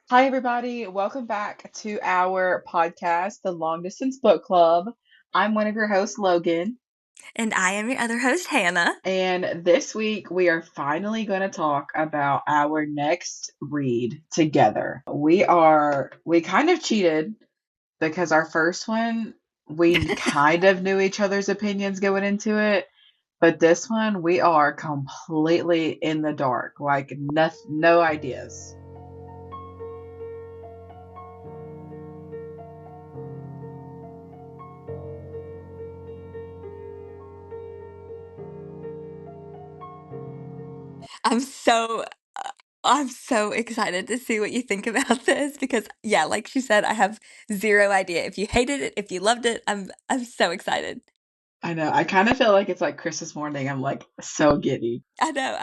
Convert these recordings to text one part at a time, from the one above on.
Hi, everybody. Welcome back to our podcast, the Long Distance Book Club. I'm one of your hosts, Logan, And I am your other host, Hannah. and this week we are finally going to talk about our next read together. We kind of cheated because our first one, we kind of knew each other's opinions going into it, but this one, we are completely in the dark, like no ideas. I'm so I'm so excited to see what you think about this because yeah, like she said, I have zero idea if you hated it, if you loved it. I'm so excited. I know. I kind of feel like it's like Christmas morning. I'm like so giddy. I know.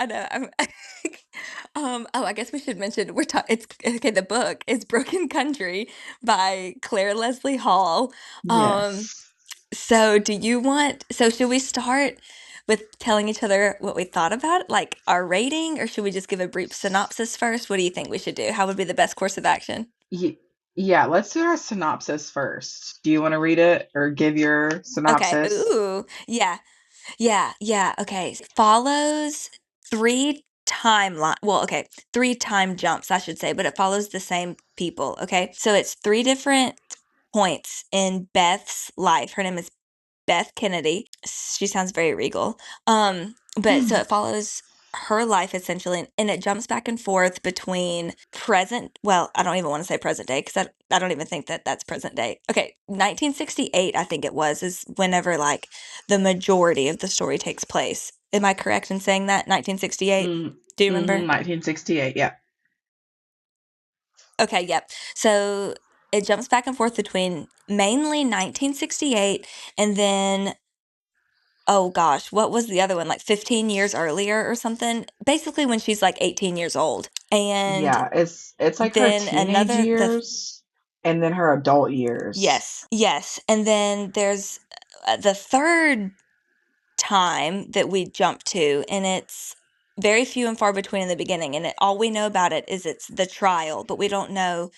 I guess we should mention it's okay, the book is Broken Country by Clare Leslie Hall. Um Yes. so should we start with telling each other what we thought about it, like our rating, or should we just give a brief synopsis first? What do you think we should do? How would be the best course of action? Ye- yeah, let's do our synopsis first. Do you want to read it or give your Okay. synopsis? Ooh. Yeah. Okay. Follows three time jumps, I should say, but it follows the same people. Okay. So it's three different points in Beth's life. Her name is Beth Kennedy. She sounds very regal. But so it follows her life essentially, and it jumps back and forth between I don't even want to say present day because I don't even think that that's present day. Okay, 1968, I think it was, is whenever like the majority of the story takes place. Am I correct in saying that? 1968? Mm, Do you mm-hmm, remember? 1968. Yeah. Okay, yep. So it jumps back and forth between mainly 1968 and then oh gosh, what was the other one? Like 15 years earlier or something? Basically when she's like 18 years old. And Yeah, it's like her then teenage another the years and then her adult years. yes. And then there's the third time that we jump to, and it's very few and far between in the beginning, and all we know about it is it's the trial, but we don't know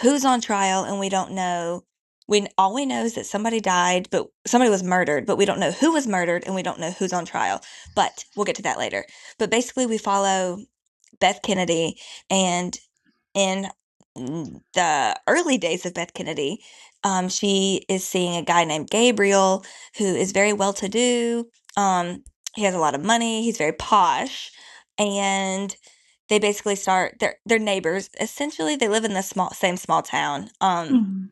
who's on trial, and we don't know we all we know is that somebody died, but somebody was murdered, but we don't know who was murdered, and we don't know who's on trial. But we'll get to that later. But basically we follow Beth Kennedy, and in the early days of Beth Kennedy, she is seeing a guy named Gabriel who is very well to do. He has a lot of money, he's very posh, and they basically start they're neighbors. Essentially, they live in the same small town. Mhm.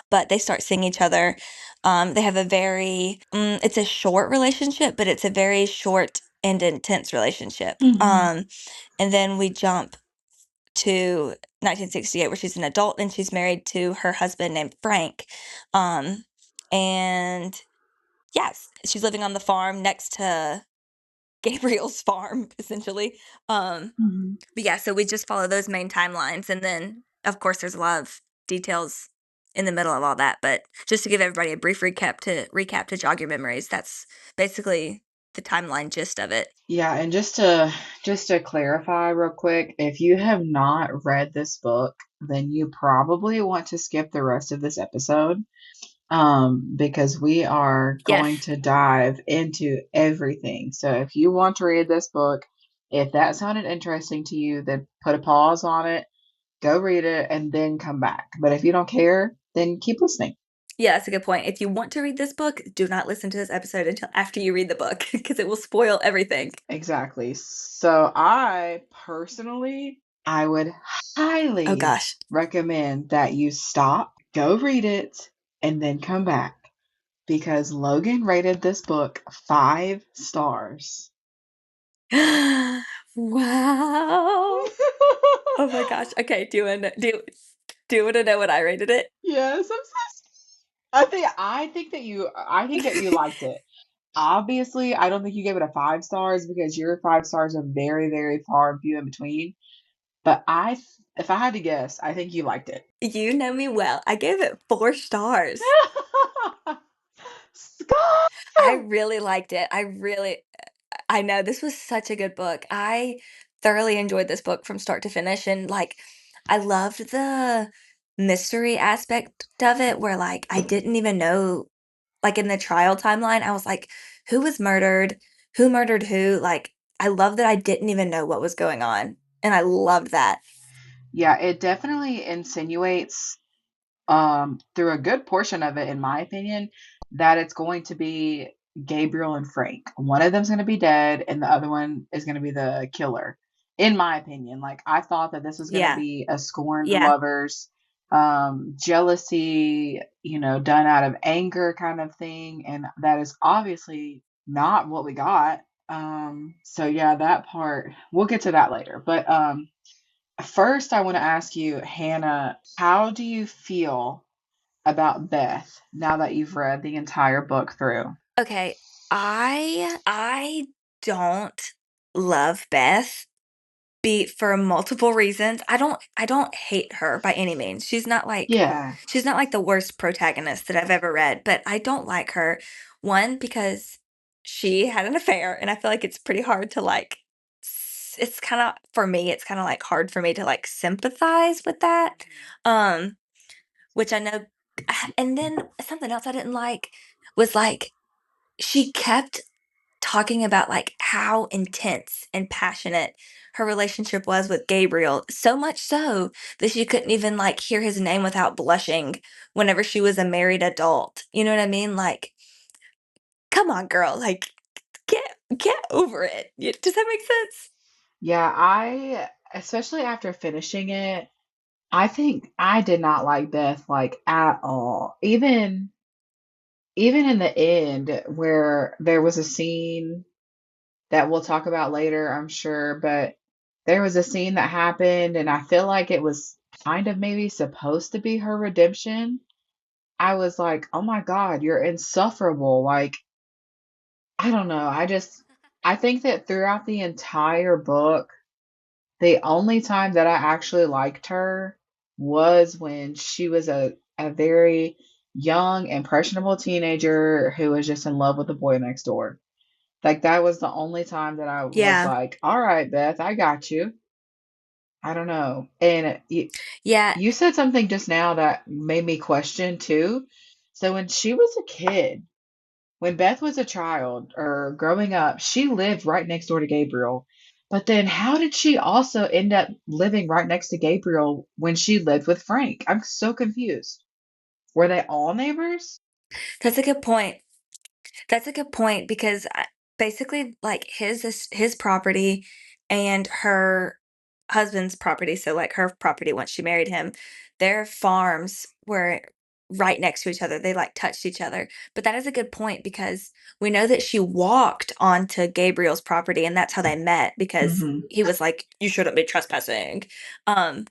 But they start seeing each other. They have a very it's a short relationship, but it's a very short and intense relationship. Mhm. And then we jump to 1968 where she's an adult and she's married to her husband named Frank. Um, and yes, she's living on the farm next to Gabriel's farm, essentially. Um, Mhm. but yeah, so we just follow those main timelines, and then of course there's a lot of details in the middle of all that. But just to give everybody a brief recap to jog your memories, that's basically the timeline gist of it. Yeah, and just to clarify real quick, if you have not read this book, then you probably want to skip the rest of this episode. Because we are going Yes. to dive into everything. So if you want to read this book, if that sounded interesting to you, then put a pause on it, go read it, and then come back. But if you don't care, then keep listening. Yeah, that's a good point. If you want to read this book, do not listen to this episode until after you read the book because it will spoil everything. Exactly. So I personally, I would Oh highly gosh. recommend that you stop, go read it, and then come back because Logan rated this book 5 stars. Wow. Oh my gosh. Okay, do you want to know what I rated it? Yes, I'm so I think that you liked it. Obviously, I don't think you gave it a 5 stars because your 5 stars are very, very far and few in between. But if I had to guess, I think you liked it. You know me well. I gave it 4 stars. I Scar! really liked it. I know this was such a good book. I thoroughly enjoyed this book from start to finish, and like I loved the mystery aspect of it where like I didn't even know like in the trial timeline, I was like, who was murdered? Who murdered who? Like I love that I didn't even know what was going on. And I loved that. Yeah, it definitely insinuates through a good portion of it, in my opinion, that it's going to be Gabriel and Frank. One of them's going to be dead, and the other one is going to be the killer. In my opinion, like I thought that this was going to Yeah. be a scorned Yeah. lovers, jealousy, done out of anger kind of thing, and that is obviously not what we got. So yeah, that part we'll get to that later, but first, I want to ask you, Hannah, how do you feel about Beth now that you've read the entire book through? Okay. I don't love Beth. Be for multiple reasons. I don't hate her by any means. Yeah. She's not like the worst protagonist that I've ever read, but I don't like her. One, because she had an affair, and I feel like it's pretty hard to like it's kind of for me, it's kind of like hard for me to like sympathize with that. Um, which I know and then something else I didn't like was like she kept talking about like how intense and passionate her relationship was with Gabriel, so much so that she couldn't even like hear his name without blushing whenever she was a married adult. You know what I mean? Like, come on, girl, like get over it. Does that make sense? Yeah, especially after finishing it, I think I did not like Beth like at all. Even in the end where there was a scene that we'll talk about later, I'm sure, but there was a scene that happened and I feel like it was kind of maybe supposed to be her redemption. I was like, "Oh my God, you're insufferable." Like, I don't know. I think that throughout the entire book, the only time that I actually liked her was when she was a very young, impressionable teenager who was just in love with the boy next door. Like, that was the only time that I was Yeah. like, "All right, Beth, I got you." I don't know. And Yeah. you said something just now that made me question too. So when she was a kid, when Beth was a child or growing up, she lived right next door to Gabriel. But then how did she also end up living right next to Gabriel when she lived with Frank? I'm so confused. Were they all neighbors? That's a good point. That's a good point because basically, like his property and her husband's property, so like her property once she married him, their farms were right next to each other. They like touched each other. But that is a good point because we know that she walked onto Gabriel's property, and that's how they met because Hmm. he was like, "You shouldn't be trespassing." Um,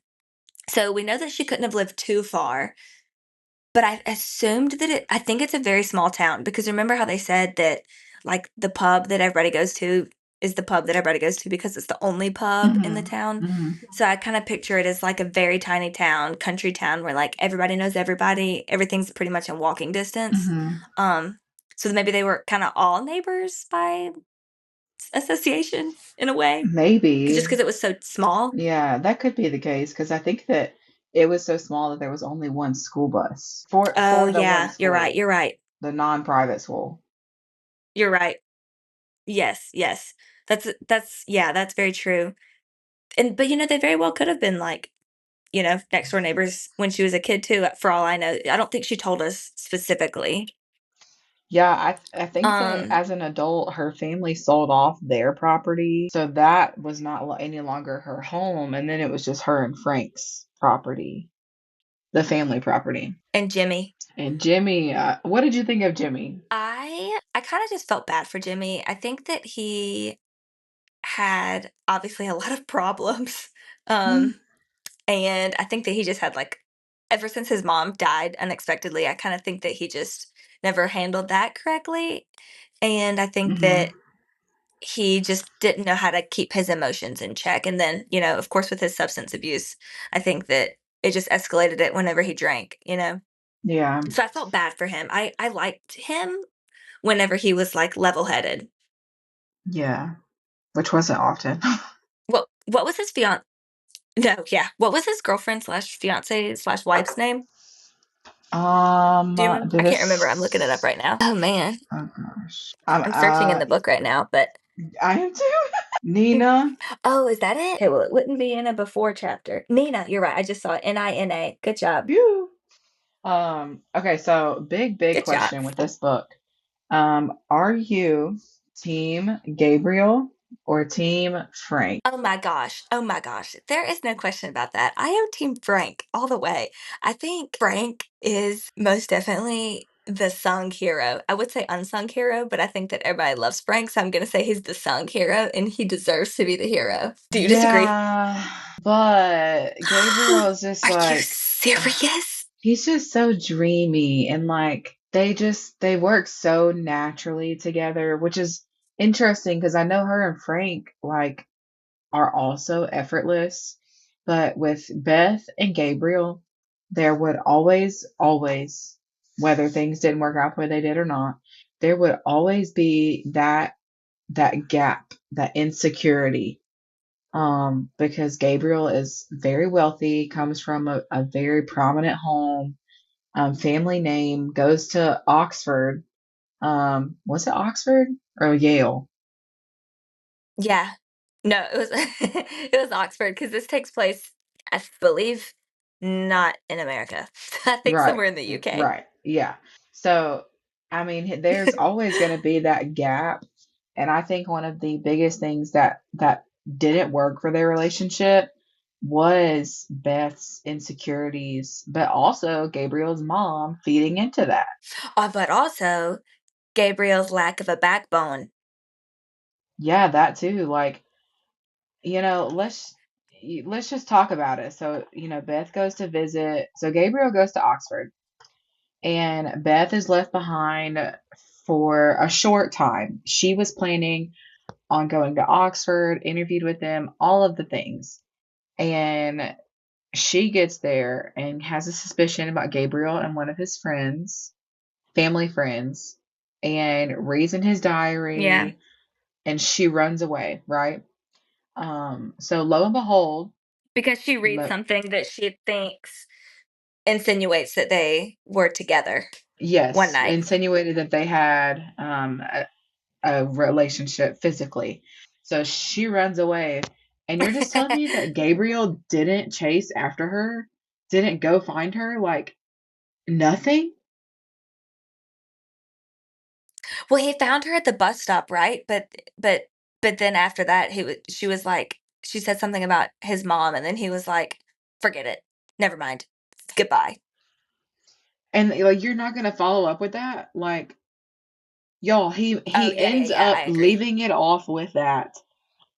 so we know that she couldn't have lived too far, but I assumed that I think it's a very small town because remember how they said that, like, the pub that everybody goes to is the pub that everybody goes to because it's the only pub in the Hmm. town? Hmm. So I kinda picture it as, like, a very tiny town, country town where, like, everybody knows everybody, everything's pretty much in walking distance. Hmm. Um, so maybe they were kinda all neighbors by association in a way, just Maybe. because it was so small. Yeah, that could be the case because I think that it was so small that there was only one school bus Oh, for the one yeah, you're right, school, you're right, the non-private school. you're right. Yes, yes. That's yeah, that's very true. And but, they very well could have been, like, next door neighbors when she was a kid too, for all I know. I don't think she told us specifically. Yeah, I think that Um, as an adult, her family sold off their property, so that was not any longer her home, and then it was just her and Frank's property, the family property. and Jimmy. And Jimmy, what did you think of Jimmy? I kinda just felt bad for Jimmy. I think that he had, obviously, a lot of problems, Mm, um, and I think that he just had, like ever since his mom died unexpectedly, I kinda think that he just never handled that correctly, and I think mhm. that he just didn't know how to keep his emotions in check, and then, of course, with his substance abuse, I think that it just escalated it whenever he drank? Yeah, So I felt bad for him. I liked him whenever he was, like, level-headed. yeah, which wasn't often. What was his fiance? No, yeah. What was his girlfriend slash fiance slash wife's name? Do you remember? I can't remember. I'm looking it up This. right now. Oh man, Oh gosh. I'm searching in the book right now, but I am too. Nina. oh, is that it? Okay, well, it wouldn't be in a before chapter. Nina, you're right. I just saw it. Nina. Good job. Phew. Okay, so big Good job. question with this book. Are you team Gabriel or team Frank? Oh my gosh. Oh my gosh. There is no question about that. I am Team Frank all the way. I think Frank is most definitely the sung hero. I would say unsung hero, but I think that everybody loves Frank, so I'm going to say he's the sung hero and he deserves to be the hero. Do you disagree? Yeah, but Gabriel is just Are you like serious? he's just so dreamy and like they work so naturally together, which is interesting because I know her and Frank like are also effortless, but with Beth and Gabriel, there would always, whether things didn't work out the way they did or not, there would always be that gap, that insecurity. Because Gabriel is very wealthy, comes from a very prominent home, family name, goes to Oxford. Was it Oxford or Yale? Yeah. No, it was it was Oxford because this takes place, I believe, not in America. I think Right, somewhere in the UK. right, yeah. So, I mean, there's always going to be that gap, and I think one of the biggest things that didn't work for their relationship was Beth's insecurities, but also Gabriel's mom feeding into that. But also Gabriel's lack of a backbone. Yeah, that too. Like, let's just talk about it. So, Beth goes to visit. So Gabriel goes to Oxford, and Beth is left behind for a short time. She was planning on going to Oxford, interviewed with them, all of the things. And she gets there and has a suspicion about Gabriel and one of his friends, family friends, and reads in his Yeah. diary, and she runs away, right? So lo and behold, Because she reads lo- something that she thinks insinuates that they were together one yes, night. insinuated that they had a relationship physically. So she runs away. And you're just telling me that Gabriel didn't chase after her? Didn't go find her? Like nothing? Well, he found her at the bus stop, right? But then after that, she was like, she said something about his mom, and then he was like, "Forget it, never mind, goodbye." And like you're not gonna follow up with that? Like, y'all, he Oh he yeah, yeah, ends yeah. I up agree. leaving it off with that.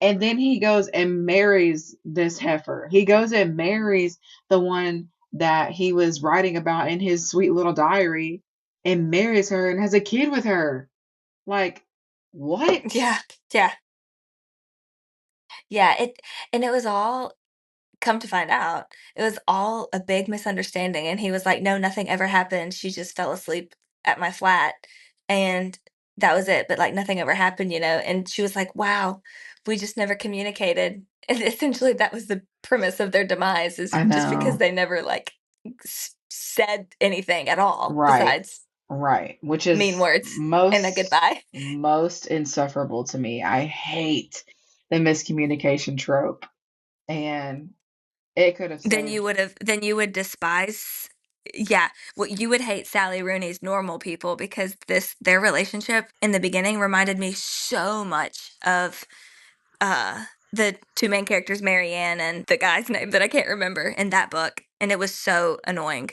And then he goes and marries this heifer. He goes and marries the one that he was writing about in his sweet little diary and marries her and has a kid with her. Like, what? Yeah, yeah, yeah. It was all, come to find out, it was all a big misunderstanding, and he was like, "No, nothing ever happened. She just fell asleep at my flat, and that was it, but, like, nothing ever happened," and she was like, "Wow, we just never communicated." And essentially, that was the premise of their demise, is I just because know. they never, like, said anything at all Right. besides Right. Which mean is words and a goodbye. most insufferable to me. I hate the miscommunication trope. And it could have saved. Then you would despise, yeah, well, you would hate Sally Rooney's Normal People, because their relationship in the beginning reminded me so much of, the 2 main characters, Marianne and the guy's name that I can't remember in that book, and it was so annoying.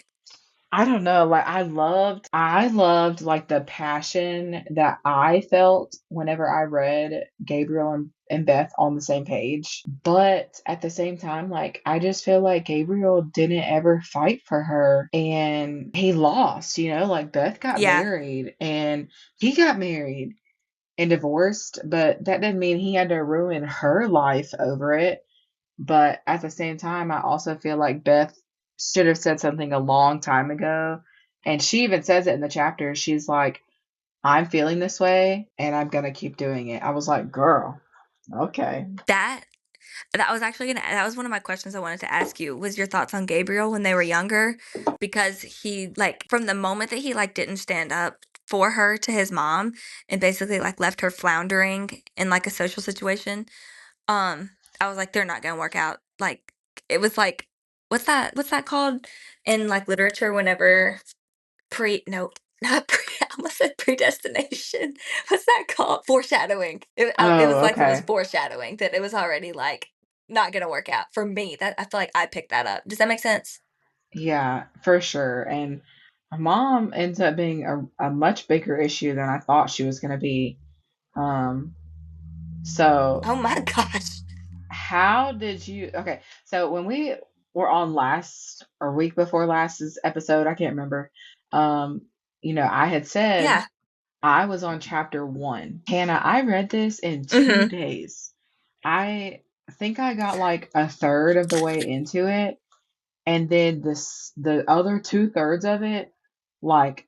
I don't know, like I loved like the passion that I felt whenever I read Gabriel and Beth on the same page. But at the same time, like I just feel like Gabriel didn't ever fight for her and he lost, like Beth got Yeah, married and he got married and divorced, but that didn't mean he had to ruin her life over it. But at the same time, I also feel like Beth should have said something a long time ago. And she even says it in the chapter. She's like, I'm feeling this way and I'm going to keep doing it. I was like, girl, okay. that That was one of my questions I wanted to ask you, was your thoughts on Gabriel when they were younger? Because he, like, from the moment that he, like, didn't stand up for her to his mom and basically, like, left her floundering in, like, a social situation, I was like, "They're not gonna work out." Like, it was like, what's that called in, like, literature whenever no, not I almost said predestination. What's that called? Foreshadowing. It was Oh, like it was okay. foreshadowing that it was already, like, not gonna work out for me. That I feel like I picked that up. Does that make sense? Yeah, for sure. And my mom ends up being a much bigger issue than I thought she was going to be. Um, so Oh my gosh. how did you? Okay, so when we were on last or week before last's episode, I can't remember. Um, I had said Yeah. I was on chapter one. Hannah, I read this in two Mhm. days. I think I got like a third of the way into it, and then the other two-thirds of it, like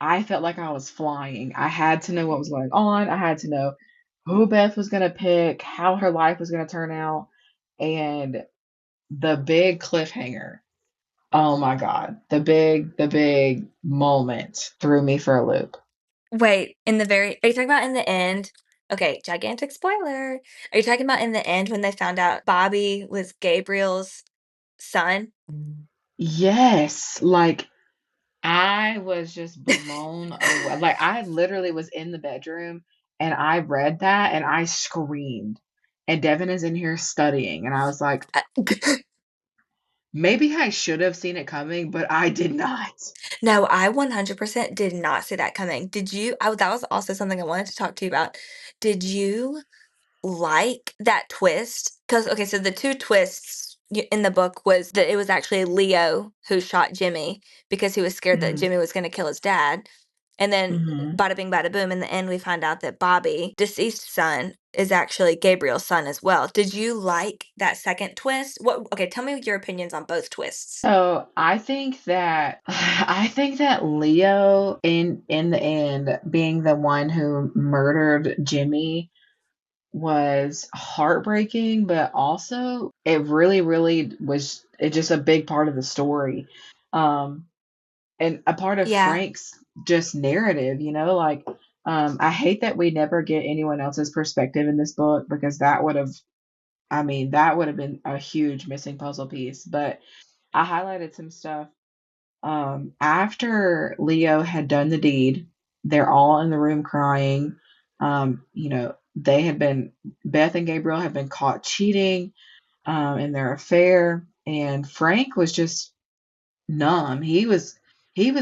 I felt like I was flying. I had to know what was going on. I had to know who Beth was going to pick, how her life was going to turn out, and the big cliffhanger. Oh my God. The big moment threw me for a loop. Wait, are you talking about in the end? Okay, gigantic spoiler. Are you talking about in the end when they found out Bobby was Gabriel's son? Yes, like I was just blown away. Like I literally was in the bedroom and I read that and I screamed. And Devin is in here studying and I was like, maybe I should have seen it coming, but I did not. No, I 100% did not see that coming. Did you? That was also something I wanted to talk to you about. Did you like that twist? Because, okay, so the two twists in the book was that it was actually Leo who shot Jimmy because he was scared that Mm-hmm. Jimmy was going to kill his dad. And then, Mm-hmm. bada bing, bada boom, in the end, we find out that Bobby, deceased son, is actually Gabriel's son as well. Did you like that second twist? Okay, tell me your opinions on both twists. So I think that Leo in the end being the one who murdered Jimmy was heartbreaking, but also it really, really was it just a big part of the story. Um, and a part of Yeah, Frank's just narrative, like I hate that we never get anyone else's perspective in this book because that would have been a huge missing puzzle piece. But I highlighted some stuff. After Leo had done the deed, they're all in the room crying. They had been Beth and Gabriel had been caught cheating in their affair, and Frank was just numb. He was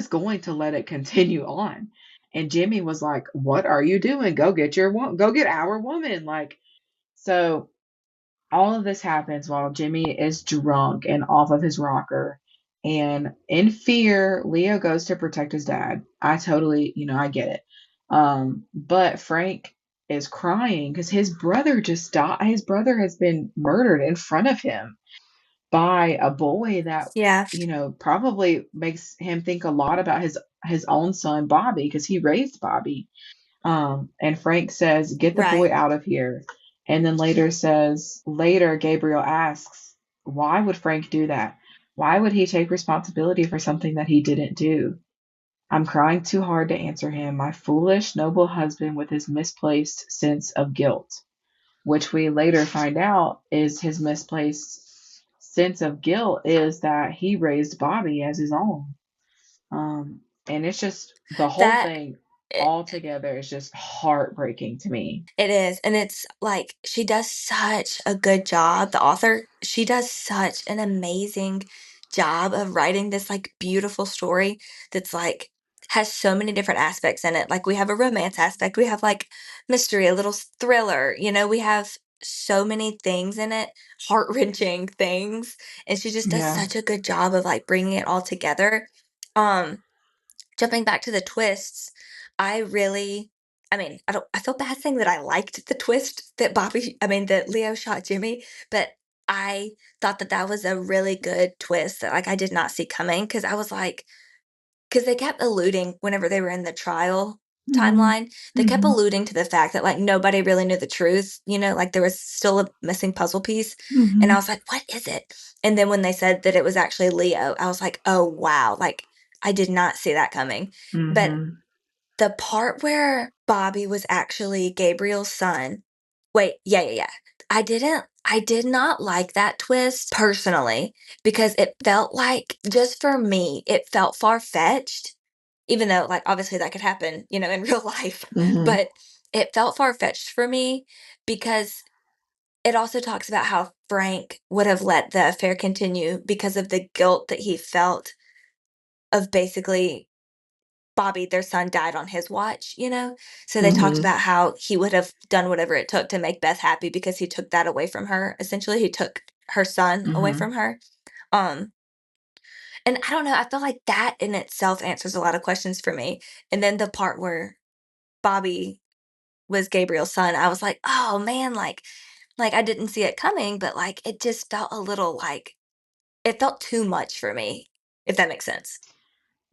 going to let it continue on, and Jimmy was like, "What are you doing? Go get our woman!" Like so. All of this happens while Jimmy is drunk and off of his rocker. And in fear, Leo goes to protect his dad. I totally, I get it. But Frank is crying because his brother just died. His brother has been murdered in front of him by a boy that, yeah, probably makes him think a lot about his own son, Bobby, because he raised Bobby. And Frank says, "Get the boy right. out of here." And then later, Gabriel asks, why would Frank do that? Why would he take responsibility for something that he didn't do? I'm crying too hard to answer him, my foolish, noble husband with his misplaced sense of guilt, which we later find out is his misplaced sense of guilt is that he raised Bobby as his own. And it's just the whole That thing all together is just heartbreaking to me. It is, and it's like she does such a good job, the author, she does such an amazing job of writing this, like, beautiful story that's, like, has so many different aspects in it. Like, we have a romance aspect, we have, like, mystery, a little thriller, we have so many things in it, heart-wrenching things, and she just does Yeah. such a good job of, like, bringing it all together. Um Jumping back to the twists, I feel bad saying that I liked the twist that that Leo shot Jimmy, but I thought that that was a really good twist that, like, I did not see coming because I was like, because they kept alluding whenever they were in the trial. Mhm. timeline, they kept Mhm. alluding to the fact that, like, nobody really knew the truth, like, there was still a missing puzzle piece, and I Mhm. was like, "What is it?" And then when they said that it was actually Leo, I was like, "Oh, wow," like, I did not see that coming, but Mhm. the part where Bobby was actually Gabriel's son. Wait, yeah, yeah, yeah. I did not like that twist personally because it felt like, just for me, it felt far-fetched, even though, like, obviously that could happen, in real life. Mhm. But it felt far-fetched for me because it also talks about how Frank would have let the affair continue because of the guilt that he felt of basically Bobby, their son, died on his watch. So they talked Mhm. about how he would have done whatever it took to make Beth happy because he took that away from her. Essentially, he took her son away Mhm. from her. Um, and I don't know, I feel like that in itself answers a lot of questions for me. And then the part where Bobby was Gabriel's son, I was like, "Oh, man," like, I didn't see it coming, but, like, it just felt a little, like it felt too much for me, if that makes sense.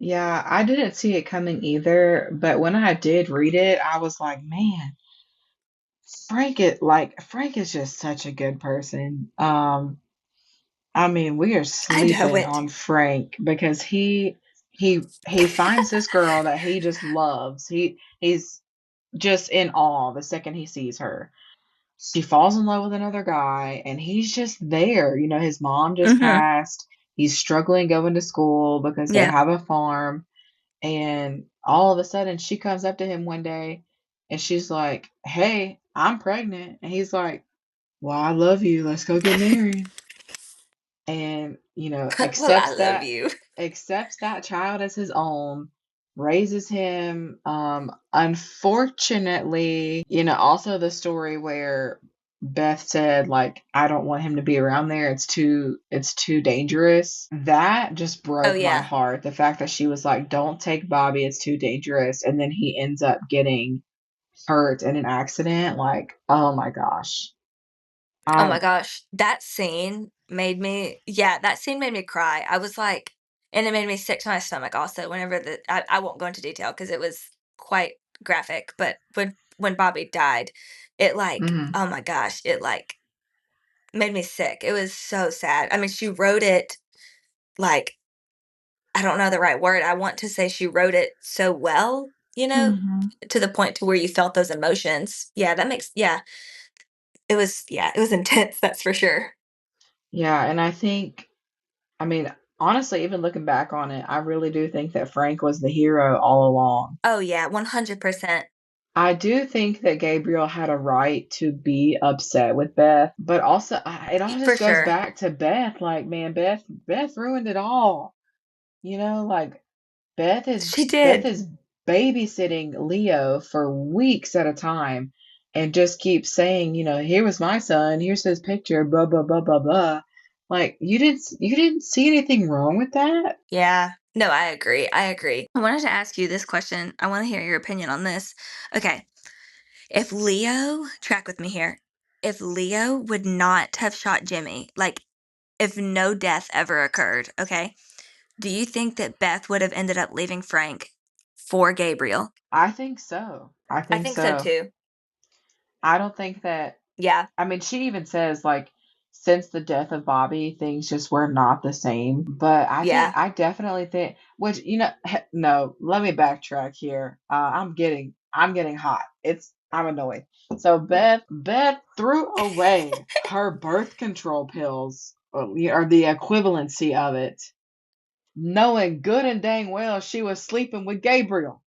Yeah, I didn't see it coming either, but when I did read it, I was like, man, Frank is just such a good person. I mean, we are I know sleeping it. on Frank because he finds this girl that he just loves. He's just in awe the second he sees her. She falls in love with another guy and he's just there. His mom just Mhm. passed. He's struggling going to school because they Yeah. have a farm. And all of a sudden, she comes up to him one day and she's like, "Hey, I'm pregnant." And he's like, "Well, I love you. Let's go get married." And, Well, I love you. accepts that child as his own, raises him. Unfortunately, also the story where Beth said, like, I don't want him to be around there. It's too dangerous. That just Oh, broke my yeah. heart. The fact that she was like, don't take Bobby, it's too dangerous. And then he ends up getting hurt in an accident. Like, oh my gosh. Oh my Um, gosh, that scene made me cry. I was like, and it made me sick to my stomach also whenever I won't go into detail because it was quite graphic, but when Bobby died, it, like, mhm, oh my gosh, it, like, made me sick. It was so sad. I mean, she wrote it, like, I don't know the right word. I want to say she wrote it so well, mhm. to the point to where you felt those emotions. Yeah, it was intense, that's for sure. Yeah, and I mean, honestly, even looking back on it, I really do think that Frank was the hero all along. Oh, yeah, 100%. I do think that Gabriel had a right to be upset with Beth, but also it all For just goes sure. back to Beth. Like, man, Beth ruined it all. Like Beth is She Beth did. is babysitting Leo for weeks at a time and just keeps saying, here was my son, here's his picture, blah blah blah blah blah. Like you didn't see anything wrong with that? Yeah. No, I agree, I agree. I wanted to ask you this question. I wanna hear your opinion on this. Okay, if Leo track with me here. If Leo would not have shot Jimmy, like, if no death ever occurred, okay, do you think that Beth would have ended up leaving Frank for Gabriel? I think so. I I think think so so. too. I don't think that Yeah, I mean, she even says, like, since the death of Bobby, things just were not the same. But yeah. I definitely think, which, no, let me backtrack here. I'm getting hot. I'm annoyed. So Beth threw away her birth control pills, or the equivalency of it, knowing good and dang well she was sleeping with Gabriel.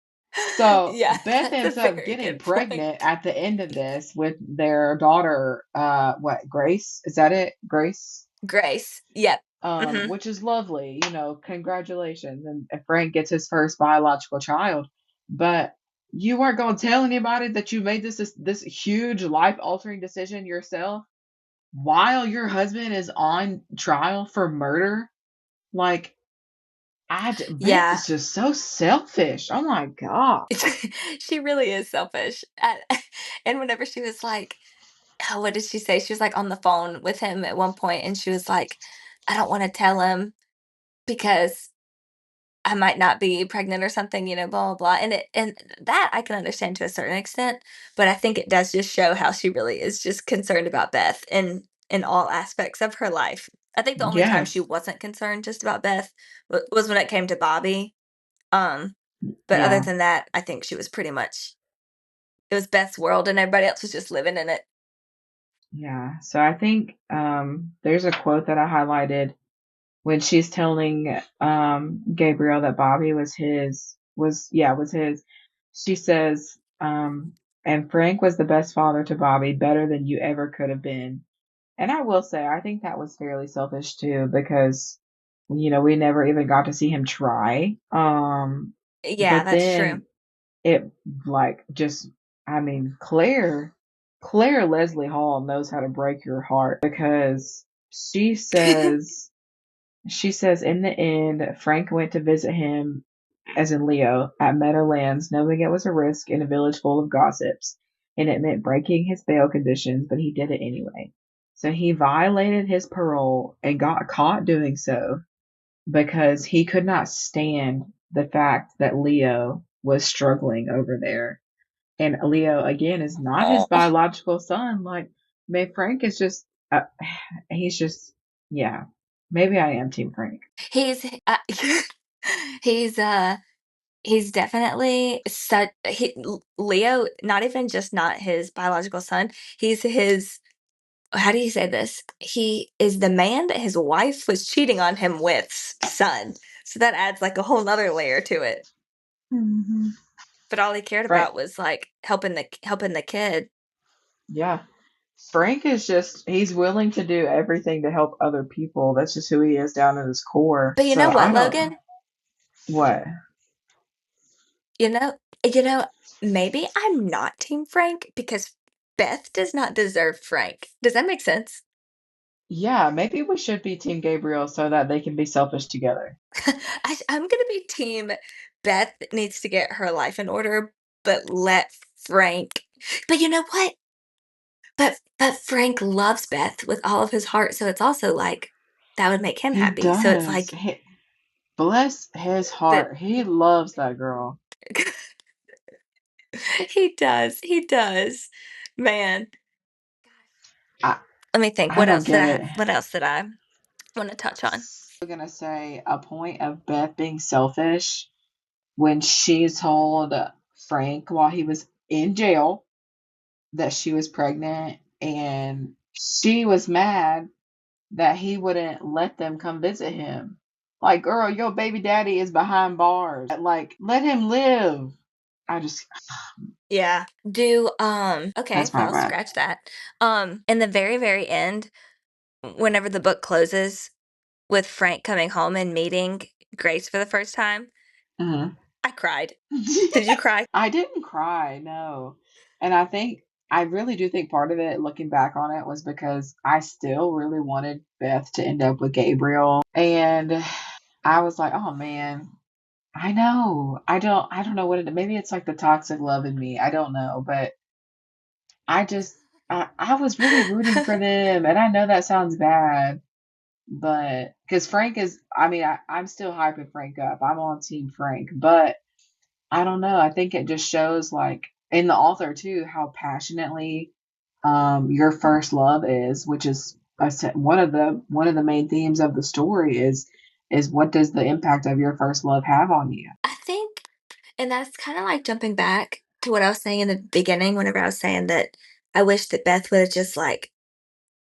So Yeah, Beth that's a ends up very getting good pregnant point. at the end of this with their daughter, what, Grace? Is that it? Grace? Grace, yep. Mhm. Which is lovely, congratulations. And Frank gets his first biological child. But you weren't gonna tell anybody that you made this huge life altering decision yourself while your husband is on trial for murder? Like, Beth Yeah. is just so selfish. Oh my God. She really is selfish. And whenever she was like, oh, what did she say? She was like on the phone with him at one point, and she was like, I don't want to tell him because I might not be pregnant or something, blah, blah, blah. And that I can understand to a certain extent, but I think it does just show how she really is just concerned about Beth in all aspects of her life. I think the only time she Yes. wasn't concerned just about Beth was when it came to Bobby. Um, but other Yeah. than that, I think she was pretty much it was Beth's world and everybody else was just living in it. Yeah. So I think there's a quote that I highlighted when she's telling Gabriel that Bobby was his. She says, and Frank was the best father to Bobby, better than you ever could have been. And I will say, I think that was fairly selfish too, because we never even got to see him try. Yeah, But that's true. then it like just I mean, Clare Leslie Hall knows how to break your heart because she says in the end, Frank went to visit him, as in Leo, at Meadowlands, knowing it was a risk in a village full of gossips, and it meant breaking his bail conditions, but he did it anyway. So he violated his parole and got caught doing so because he could not stand the fact that Leo was struggling over there. And Leo, again, is not his Oh, biological son. Like, man, Frank is just, he's just, yeah. Maybe I am Team Frank. he's he's he's definitely such Leo, not even just not his biological son. He's his how do you say this? He is the man that his wife was cheating on him with's son. So that adds like a whole nother layer to it. Mm-hmm. But all he cared Frank, about was like helping the kid. yeah. Frank is just, he's willing to do everything to help other people. That's just who he is down at his core. But you know So I what, don't, Logan? what? You know, you know, maybe I'm not Team Frank because Beth does not deserve Frank. Does that make sense? Yeah, maybe we should be Team Gabriel so that they can be selfish together. I'm gonna be Team Beth needs to get her life in order, but let Frank. But you know what? But Frank loves Beth with all of his heart, so it's also like that would make him He happy. So it's does. like Bless his that heart. He loves that girl. he does. Man, I let me think. I don't get it. What else did I want to touch on? I'm gonna say a point of Beth being selfish when she told Frank while he was in jail that she was pregnant, and she was mad that he wouldn't let them come visit him. Like, girl, your baby daddy is behind bars. Like, let him live. I just, Yeah. Okay, that's my well, bad. scratch that. In the very, very end, whenever the book closes with Frank coming home and meeting Grace for the first time, Mhm. I cried. Did you cry? I didn't cry, no. And I really do think part of it, looking back on it, was because I still really wanted Beth to end up with Gabriel. And I was like, oh man, I know. I don't know what maybe it's like the toxic love in me. I don't know. But I just, I was really rooting for them. And I know that sounds bad, but because Frank is, I mean, I'm still hyping Frank up. I'm on Team Frank, but I don't know. I think it just shows, like, in the author too, how passionately your first love is, which is one of the main themes of the story is what does the impact of your first love have on you? I think, and that's kind of like jumping back to what I was saying in the beginning, whenever I was saying that I wish that Beth would have just like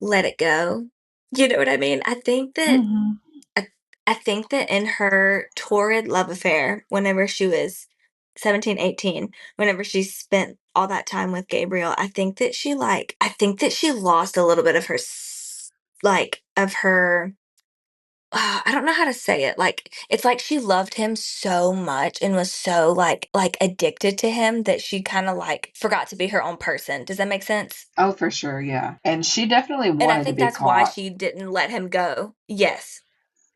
let it go. You know what I mean? Hmm. I, I think that in her torrid love affair, whenever she was 17, 18, whenever she spent all that time with Gabriel, I think that she lost a little bit of of her I don't know how to say it. Like, it's like she loved him so much and was so like addicted to him that she kind of like forgot to be her own person. Does that make sense? Oh, for sure, yeah. And she definitely And I wanted to think be that's why caught. she didn't let him go. Yes.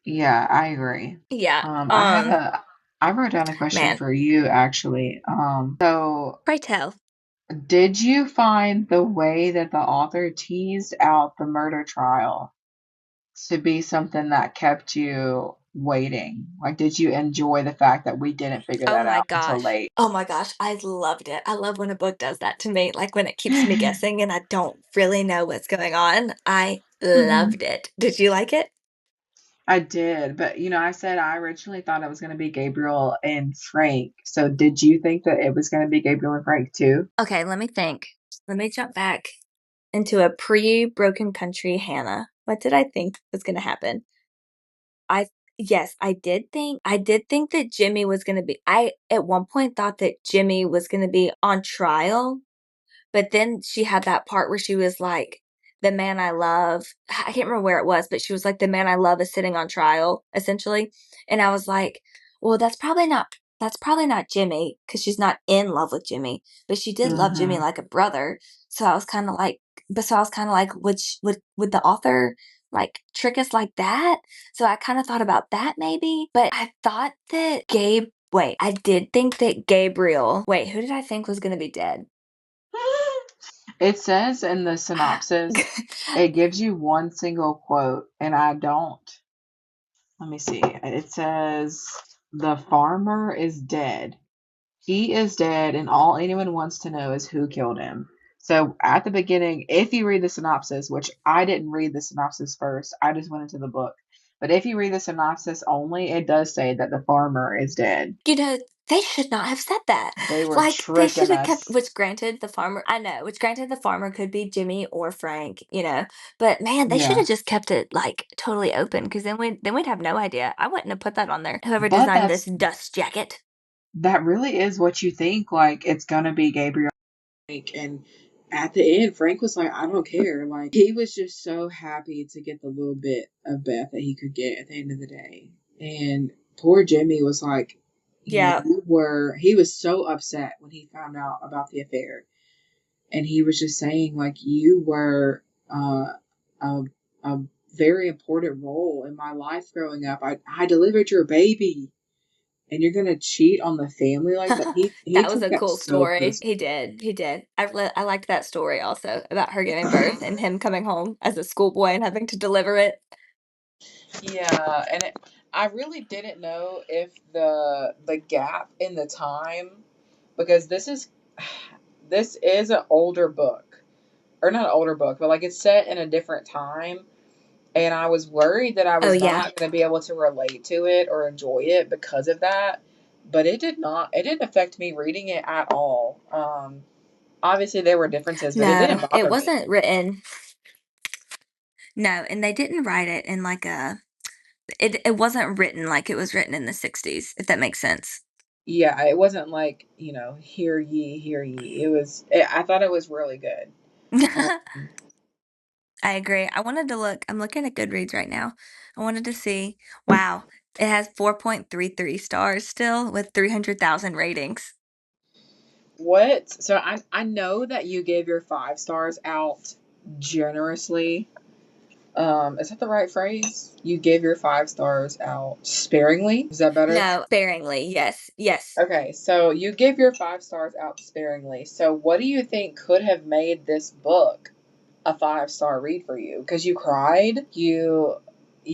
Yeah, I agree. Yeah. I have I wrote down a question Man, for you actually. So pray tell. did you find the way that the author teased out the murder trial to be something that kept you waiting? Like, did you enjoy the fact that we didn't figure Oh that my out until gosh. late? Oh my gosh, I loved it. I love when a book does that to me, like, when it keeps me guessing and I don't really know what's going on. I loved it. Did you like it? I did, but I said I originally thought it was going to be Gabriel and Frank. So did you think that it was going to be Gabriel and Frank too? Okay, let me think. Let me jump back into a pre-Broken Country Hannah. What did I think was gonna happen? I yes, I did think that Jimmy was gonna be I at one point thought that Jimmy was gonna be on trial. But then she had that part where she was like, "The man I love" I can't remember where it was, but she was like, "The man I love is sitting on trial," essentially, and I was like, "Well, that's probably not Jimmy, because she's not in love with Jimmy, but she did love Jimmy Hmm. like a brother." So I was kinda like, would the author, like, trick us like that? So I kinda thought about that maybe, but I thought that I did think that Gabriel who did I think was gonna be dead? It says in the synopsis, it gives you one single quote, and I don't. Let me see. It says, "The farmer is dead. He is dead, and all anyone wants to know is who killed him." So at the beginning, if you read the synopsis, which I didn't read the synopsis first, I just went into the book. But if you read the synopsis only, it does say that the farmer is dead. You know, they should not have said that. They were Like, they should tricking have kept us. which granted the farmer could be Jimmy or Frank, but man, they should Yeah. have just kept it, like, totally open, because then we'd have no idea. I wouldn't have put that on there. Whoever But designed this dust jacket. that really is what you think, like it's gonna be Gabriel. And at the end, Frank was like, "I don't care." Like, he was just so happy to get the little bit of Beth that he could get at the end of the day. And poor Jimmy was like, Yeah. he was so upset when he found out about the affair. And he was just saying, like, you were a, a very important role in my life growing up. I delivered your baby. And you're gonna cheat on the family like that? He That was took a that cool so story. personal. He did. I liked that story also about her giving birth and him coming home as a schoolboy and having to deliver it. Yeah, and I really didn't know if the gap in the time, because this is an older book, or not an older book, but like it's set in a different time, and I was worried that I Oh, was yeah. not going to be able to relate to it or enjoy it because of that. But it did not. It didn't affect me reading it at all. Obviously there were differences, but it didn't No, it bother me. wasn't written. No, and they didn't write it in like a it wasn't written like it was written in the '60s, if that makes sense. Yeah, it wasn't like, hear ye, hear ye. I thought it was really good. Um, I agree. I'm looking at Goodreads right now. I wanted to see, wow, it has 4.33 stars still with 300,000 ratings. what? So I know that you gave your 5 stars out generously. Is that the right phrase? You gave your 5 stars out sparingly. Is that better? No, sparingly. Yes. Yes. Okay, so you give your 5 stars out sparingly. So what do you think could have made this book a 5-star read for you? Because you cried, you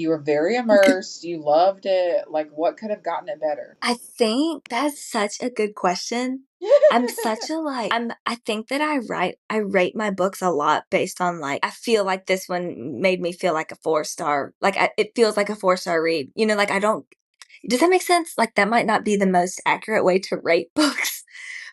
were very immersed, you loved it. Like, what could have gotten it better? I think that's such a good question. I'm such a like I think that I rate my books a lot based on like I feel like this one made me feel like a 4 star. Like it feels like a 4 star read. Like I don't does that make sense? Like that might not be the most accurate way to rate books.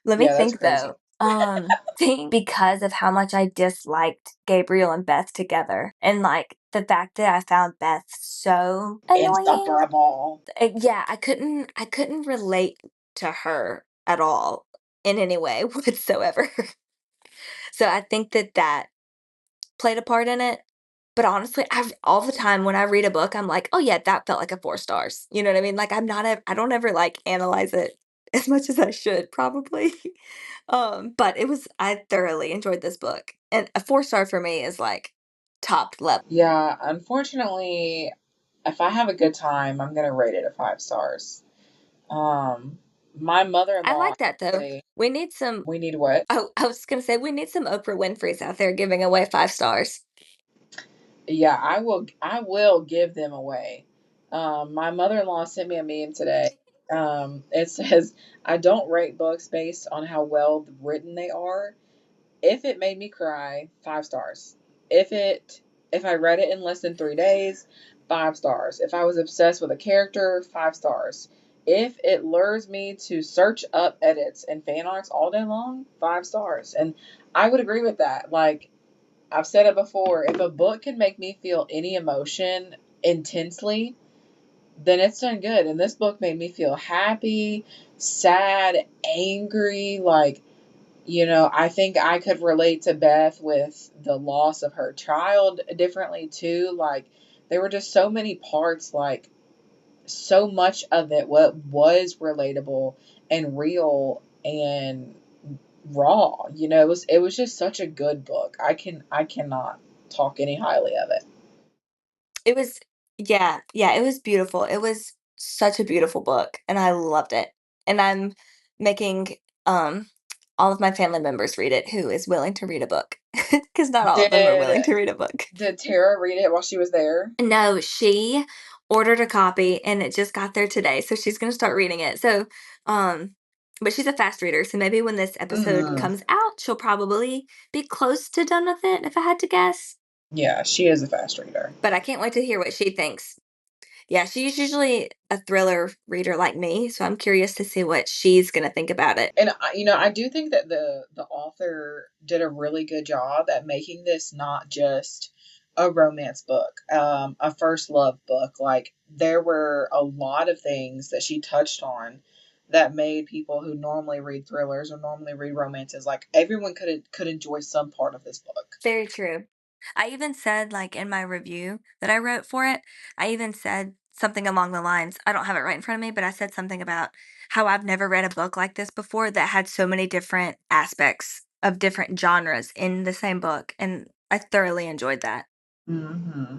Let me Yeah, that's think crazy. though. Think because of how much I disliked Gabriel and Beth together and like the fact that I found Beth so annoying. Insufferable. Yeah, I couldn't relate to her at all in any way whatsoever. So I think that that played a part in it. But honestly, all the time when I read a book, I'm like, "Oh yeah, that felt like a 4 stars." You know what I mean? Like I don't ever like analyze it as much as I should probably. But I thoroughly enjoyed this book. And a 4 star for me is like top level. Yeah, unfortunately, if I have a good time, I'm gonna rate it a 5 stars. Um, my I mother-in-law like that though. actually, We need some we need what? Oh, I was gonna say we need some Oprah Winfrey's out there giving away 5 stars. Yeah, I will give them away. My mother-in-law sent me a meme today. It says, "I don't rate books based on how well written they are. If it made me cry, 5 stars. If it if I read it in less than 3 days, 5 stars. If I was obsessed with a character, 5 stars. If it lures me to search up edits and fan arts all day long, 5 stars." And I would agree with that. Like I've said it before, if a book can make me feel any emotion intensely, then it's done good. And this book made me feel happy, sad, angry. Like, I think I could relate to Beth with the loss of her child differently too. Like, there were just so many parts, like, so much of it what was relatable and real and raw. It was just such a good book. I cannot talk any highly of it. It was yeah, it was beautiful. It was such a beautiful book, and I loved it. And I'm making, um, all of my family members read it who is willing to read a book, because not all of them are Did willing to read a book. did Tara read it while she was there? No, she ordered a copy, and it just got there today, so she's gonna start reading it. So, um but she's a fast reader, so maybe when this episode Mm. comes out, she'll probably be close to done with it, if I had to guess. Yeah, she is a fast reader. But I can't wait to hear what she thinks. Yeah, she's usually a thriller reader like me, so I'm curious to see what she's gonna think about it. And I do think that the author did a really good job at making this not just a romance book, a first love book. Like there were a lot of things that she touched on that made people who normally read thrillers or normally read romances, like everyone could enjoy some part of this book. Very true. I even said, like, in my review that I wrote for it, I even said something along the lines, I don't have it right in front of me, but I said something about how I've never read a book like this before that had so many different aspects of different genres in the same book, and I thoroughly enjoyed that. Hmm.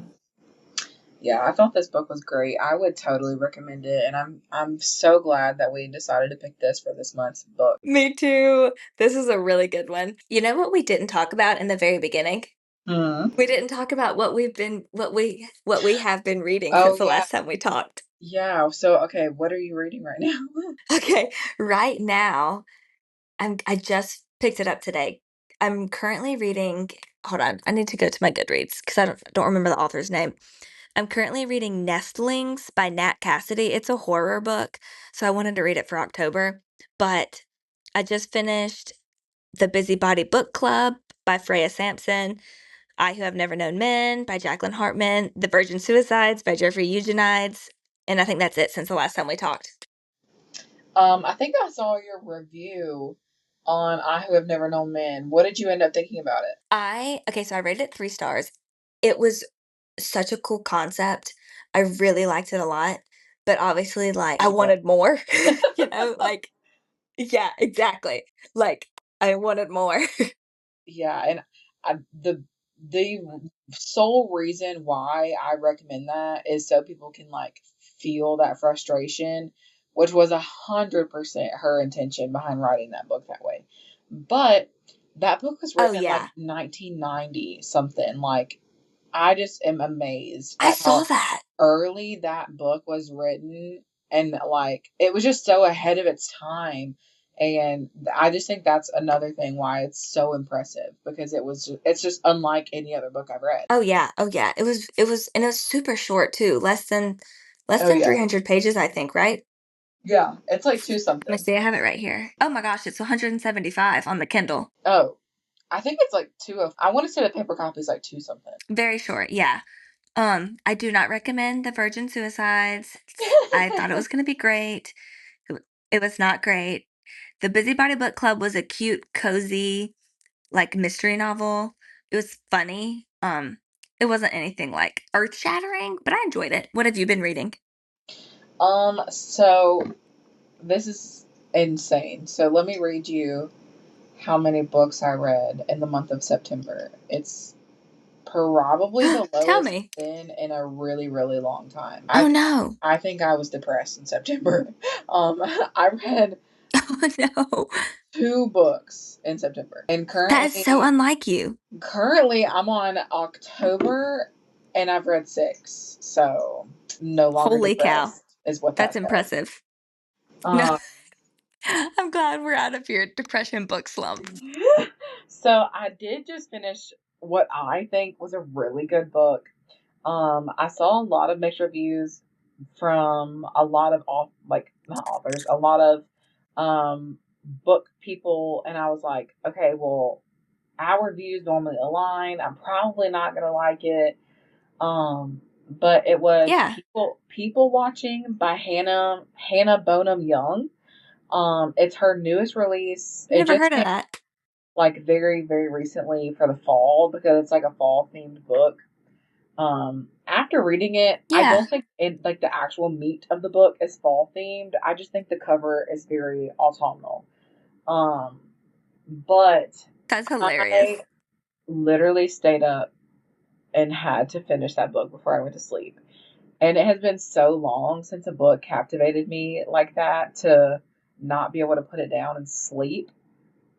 Yeah, I thought this book was great. I would totally recommend it, and I'm so glad that we decided to pick this for this month's book. Me too. This is a really good one. You know what we didn't talk about in the very beginning? Hmm. We didn't talk about what we have been reading Oh since the yeah, last time we talked. yeah. So okay, what are you reading right now? Okay, right now, I just picked it up today. I'm currently reading, hold on, I need to go to my Goodreads because I don't remember the author's name. I'm currently reading Nestlings by Nat Cassidy. It's a horror book, so I wanted to read it for October, but I just finished The Busybody Book Club by Freya Sampson, I Who Have Never Known Men by Jacqueline Hartman, The Virgin Suicides by Jeffrey Eugenides, and I think that's it since the last time we talked. I think I saw your review on I Who Have Never Known Men. What did you end up thinking about it? So I rated it 3 stars. It was such a cool concept. I really liked it a lot, but obviously, like, I wanted more, like yeah, exactly. Like, I wanted more. Yeah, and I, the sole reason why I recommend that is so people can like feel that frustration, which was 100% her intention behind writing that book that way. But that book was Oh, written in like yeah. 1990 something. Like I just am amazed I at saw how that. early that book was written, and like it was just so ahead of its time. And I just think that's another thing why it's so impressive, because it's just unlike any other book I've read. Oh, yeah. Oh, yeah. It was super short too, less Oh than yeah. 300 pages, I think, right? Yeah, it's like two Let me something. see, I have it right here. Oh my gosh, it's 175 on the Kindle. Oh, I think it's like two of, I want to say the paper copy is like two something. Very short, yeah. I do not recommend The Virgin Suicides. I thought it was gonna be great. It was not great. The Busybody Book Club was a cute, cozy, like, mystery novel. It was funny. It wasn't anything, like, earth-shattering, but I enjoyed it. What have you been reading? So this is insane. So let me read you how many books I read in the month of September. It's probably the Tell lowest it's me. been in a really, really long time. Oh, no. I think I was depressed in September. I read Oh, no. 2 books in September, and That is so unlike you. currently I'm on October. and I've read 6, so no longer Holy cow. depressed is what That's that says. impressive. No, Um, I'm glad we're out of your depression book slump. so I did just finish what I think was a really good book. I saw a lot of mixed reviews from a lot of not authors, a lot of book people, and I was like, okay, well, our views normally align. I'm probably not gonna like it. But it was Yeah, people watching by Hannah Bonham Young. It's her newest release. It never just heard of came that. like very, very recently for the fall because it's like a fall themed book. After reading it, I Yeah, don't think like the actual meat of the book is fall themed. I just think the cover is very autumnal. Um, but that's hilarious. I literally stayed up and had to finish that book before I went to sleep. And it has been so long since a book captivated me like that to not be able to put it down and sleep.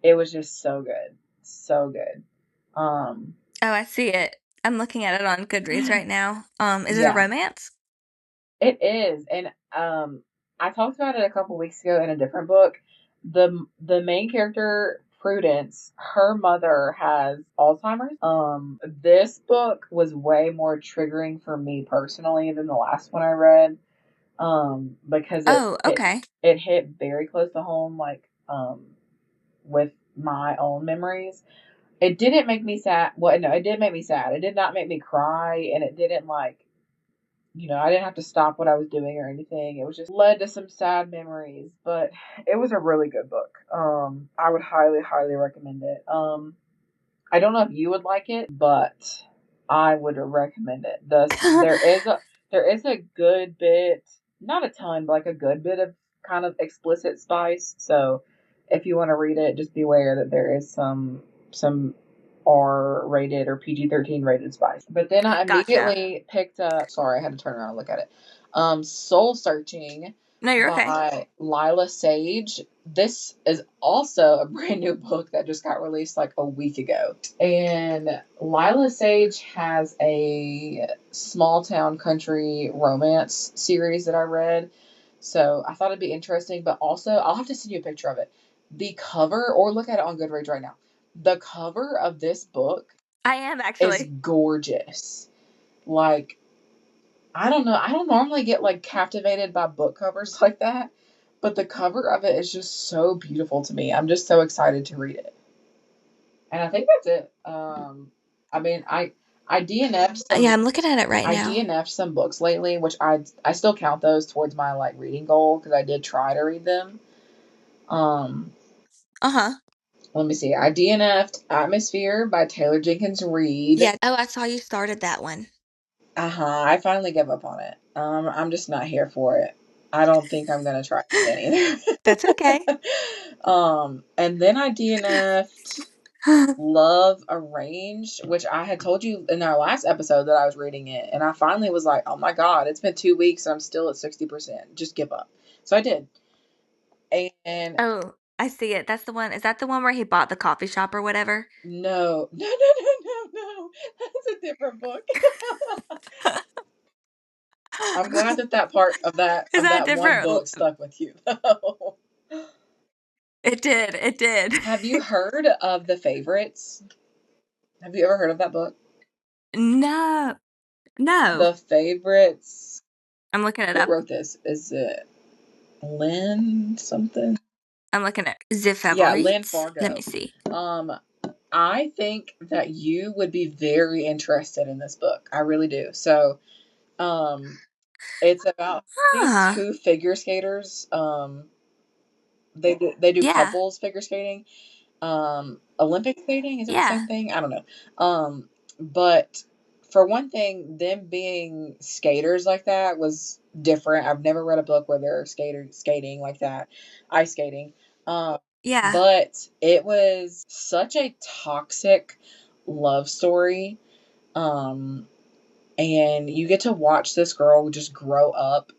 It was just so good. So good. Um, Oh, I see it. I'm looking at it on Goodreads right now. Is it a yeah, romance? it is. And I talked about it a couple weeks ago in a different book. The main character, Prudence, her mother has Alzheimer's. This book was way more triggering for me personally than the last one I read. Because Oh, okay. it hit very close to home, like with my own memories. It didn't make me sad. Well, no, it did make me sad. It did not make me cry, and it didn't I didn't have to stop what I was doing or anything. It was just led to some sad memories, but it was a really good book. I would highly, highly recommend it. I don't know if you would like it, but I would recommend it. There is a good bit, not a ton, but like a good bit of kind of explicit spice. So if you want to read it, just be aware that there is some R rated or PG-13 rated spice. But then I Gotcha. immediately picked up. Sorry, I had to turn around and look at it. Soul Searching No, you're okay. by Lila Sage. This is also a brand new book that just got released like a week ago. And Lila Sage has a small town country romance series that I read. So I thought it'd be interesting, but also I'll have to send you a picture of it. The cover, or look at it on Goodreads right now. The cover of this book I am is actually. gorgeous. Like, I don't know. I don't normally get like captivated by book covers like that, but the cover of it is just so beautiful to me. I'm just so excited to read it. And I think that's it. I mean, I DNF'd Yeah, some I'm looking at it right I now. DNF'd some books lately, which I still count those towards my like reading goal because I did try to read them. Um, Uh-huh. Let me see. I DNF'd Atmosphere by Taylor Jenkins Reid. Yeah. Oh, I saw you started that one. I finally gave up on it. I'm just not here for it. I don't think I'm gonna try it again That's okay. either. And then I DNF'd Love Arranged, which I had told you in our last episode that I was reading it, and I finally was like, oh my god, it's been 2 weeks and I'm still at 60%. Just give up. So I did. And Oh, I see it. That's the one. Is that the one where he bought the coffee shop or whatever? no, no, no, no, no, no. That's a different book. I'm glad that part of that Is that one different? book stuck with you though. It did. It did. Have you heard of The Favorites? Have you ever heard of that book? No. No. The Favorites. I'm looking it Who up. wrote this? Is it Lynn something? I'm looking at the Yeah, Lynn favorites. Let me Fargo. see. Um, I think that you would be very interested in this book. I really do. So, um, it's about these Huh. two figure skaters. They do Yeah. couples figure skating. Olympic skating, is it the Yeah. same thing? I don't know. But for one thing, them being skaters like that was different. I've never read a book where they're skating like that, ice skating. Um, Yeah. but it was such a toxic love story. Um, and you get to watch this girl just grow up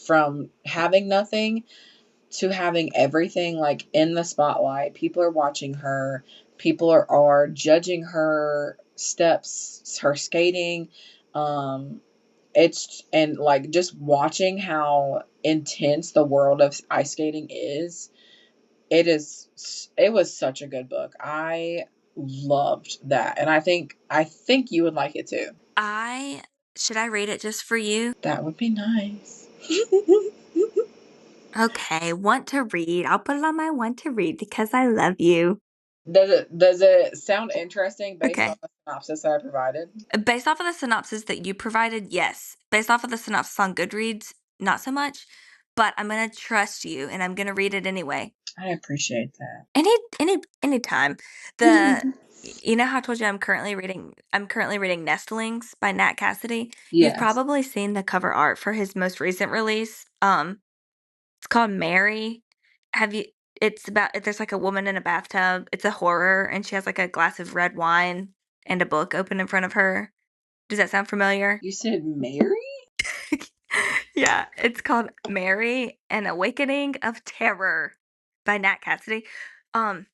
from having nothing to having everything like in the spotlight. People are watching her. People are judging her steps, her skating. Um, it's and like just watching how intense the world of ice skating is. It was such a good book. I loved that, and I think you would like it too. Should I read it just for you? That would be nice. Okay, want to read. I'll put it on my want to read because I love you. Does it sound interesting based on Okay. the synopsis that I provided? Based off of the synopsis that you provided, yes. Based off of the synopsis on Goodreads, not so much. But I'm gonna trust you and I'm gonna read it anyway. I appreciate that. Anytime. The you know how I told you I'm currently reading Nestlings by Nat Cassidy? You've Yes. probably seen the cover art for his most recent release. It's called Mary. Have you It's about there's like a woman in a bathtub. It's a horror and she has like a glass of red wine and a book open in front of her. Does that sound familiar? You said Mary? Yeah, it's called Mary: An Awakening of Terror by Nat Cassidy. Um,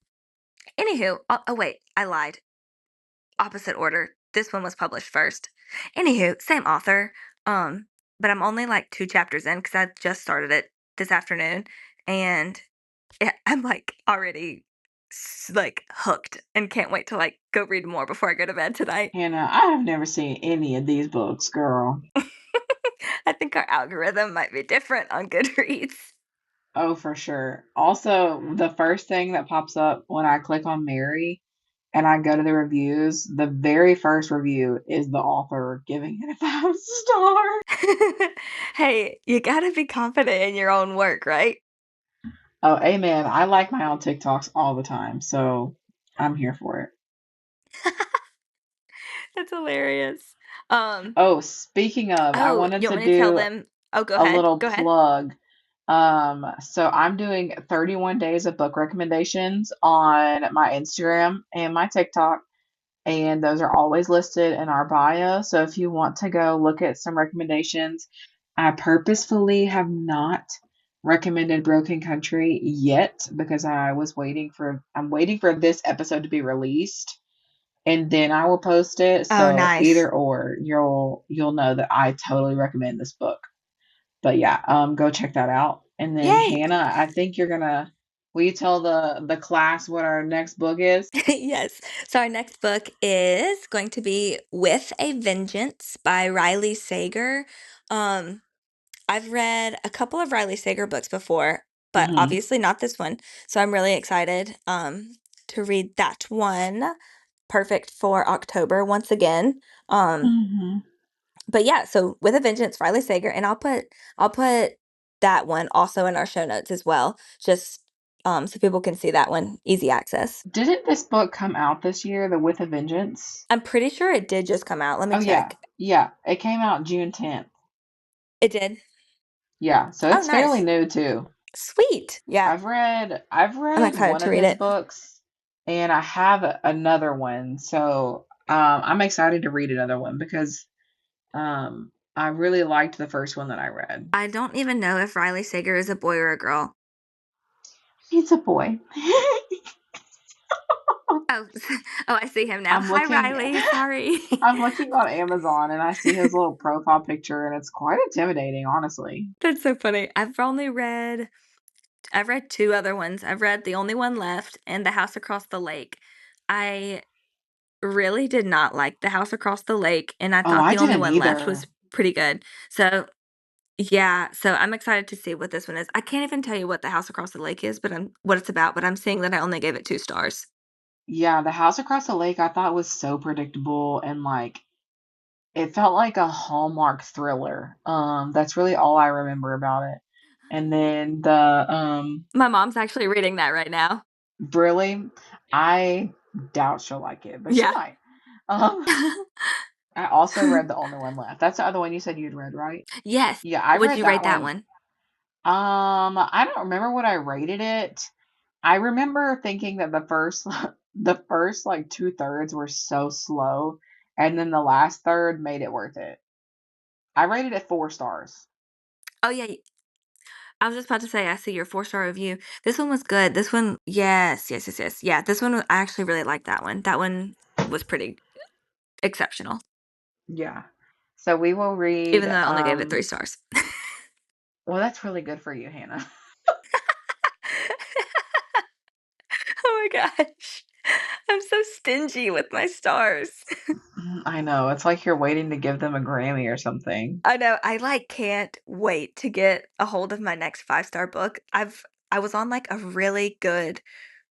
Anywho, oh wait, I lied. Opposite order. This one was published first. Anywho, same author. Um, but I'm only like 2 chapters in because I just started it this afternoon, and I'm like already like hooked and can't wait to like go read more before I go to bed tonight. Hannah, I have never seen any of these books, girl. I think our algorithm might be different on Goodreads. Oh, for sure. Also, the first thing that pops up when I click on Mary and I go to the reviews, the very first review is the author giving it a 5 star. Hey, you gotta be confident in your own work, right? Oh, amen. I like my own TikToks all the time, so I'm here for it. That's hilarious. Um, Oh, speaking of, I oh, wanted you to want me to tell do them? Oh, go a ahead. little Go ahead. plug. So I'm doing 31 days of book recommendations on my Instagram and my TikTok, and those are always listed in our bio. So if you want to go look at some recommendations, I purposefully have not recommended Broken Country yet because I'm waiting for this episode to be released and then I will post it. Oh, So nice. either or you'll know that I totally recommend this book. But yeah, go check that out. And then Yay! Hannah, I think will you tell the class what our next book is? Yes. So our next book is going to be With a Vengeance by Riley Sager. Um, I've read a couple of Riley Sager books before, but Mm-hmm. obviously not this one. So I'm really excited to read that one. Perfect for October once again. Um, Mm-hmm. but yeah, so With a Vengeance, Riley Sager, and I'll put that one also in our show notes as well, just so people can see that one, easy access. Didn't this book come out this year, The With a Vengeance? I'm pretty sure it did just come out. Let me Oh yeah. check. Yeah. It came out June 10th. It did. Yeah, so Oh, it's fairly nice. new too. Sweet. Yeah, I've I'm read excited one to of read his it. books and I have another one. So I'm excited to read another one because I really liked the first one that I read. I don't even know if Riley Sager is a boy or a girl. He's a boy. Oh, oh, I see him now. I'm Hi, looking Riley. Sorry. I'm looking on Amazon and I see his little profile picture and it's quite intimidating, honestly. That's so funny. I've read 2 other ones. I've read The Only One Left and The House Across the Lake. I really did not like The House Across the Lake, and I Oh, thought I The Only didn't One Left was either. pretty good. So, yeah, so I'm excited to see what this one is. I can't even tell you what The House Across the Lake is, what it's about, but I'm seeing that I only gave it 2 stars. Yeah, The House Across the Lake I thought was so predictable and like it felt like a Hallmark thriller. That's really all I remember about it. And then My mom's actually reading that right now. really, I doubt she'll like it, but she Yeah. might. Um, I also read The Only One Left. That's the other one you said you'd read, right? Yes. Yeah, I Would read you that rate that one. one? I don't remember what I rated it. I remember thinking that the first like 2/3 were so slow, and then the last third made it worth it. I rated it 4 stars. Oh, yeah, I was just about to say, I see your 4-star review. This one was good. This one, yes, yes, yes, yes. Yeah, this one, I actually really liked that one. That one was pretty exceptional. Yeah. So we will read Even though I only gave it 3 stars. well, that's really good for you, Hannah. Oh my gosh. I'm so stingy with my stars. I know. It's like you're waiting to give them a Grammy or something. I know. I like can't wait to get a hold of my next 5-star book. I was on like a really good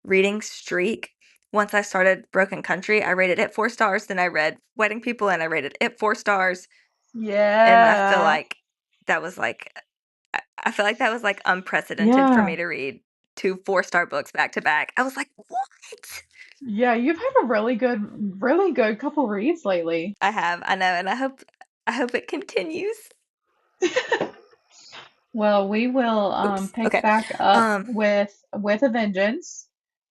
reading streak. Once I started Broken Country, I rated it 4 stars. Then I read Wedding People and I rated it 4 stars. And I feel Yeah. like that was like I feel like that was like unprecedented for Yeah. me to read 2 4-star books back to back. I was like, "What?" Yeah, you've had a really good couple reads lately. I have. I know, and I hope it continues. Well, we will Oops. pick Okay. back up Um, with a vengeance.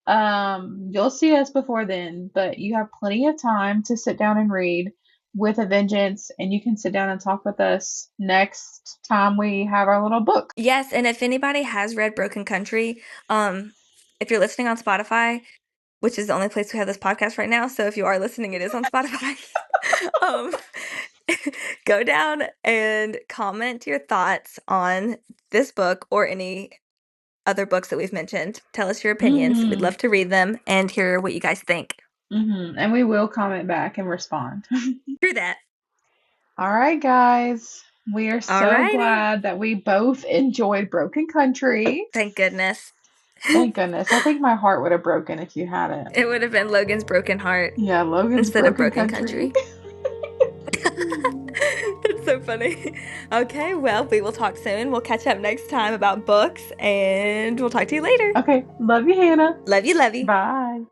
You'll see us before then, but you have plenty of time to sit down and read with a vengeance, and you can sit down and talk with us next time we have our little book. yes, and if anybody has read Broken Country, if you're listening on Spotify, which is the only place we have this podcast right now, so if you are listening, it is on Spotify. um, go down and comment your thoughts on this book or any other books that we've mentioned. Tell us your opinions. We'd Mm-hmm. love to read them and hear what you guys think. Mm-hmm. And we will comment back and respond. Through that. All right, guys. We are so Alrighty. glad that we both enjoyed Broken Country. Thank goodness. Thank goodness. I think my heart would have broken if you hadn't. It would have been Logan's broken heart Yeah, Logan's instead of Broken broken Country. country. That's so funny. Okay, well, we will talk soon. We'll catch up next time about books, and we'll talk to you later. Okay, love you, Hannah. Love you, love you. Bye.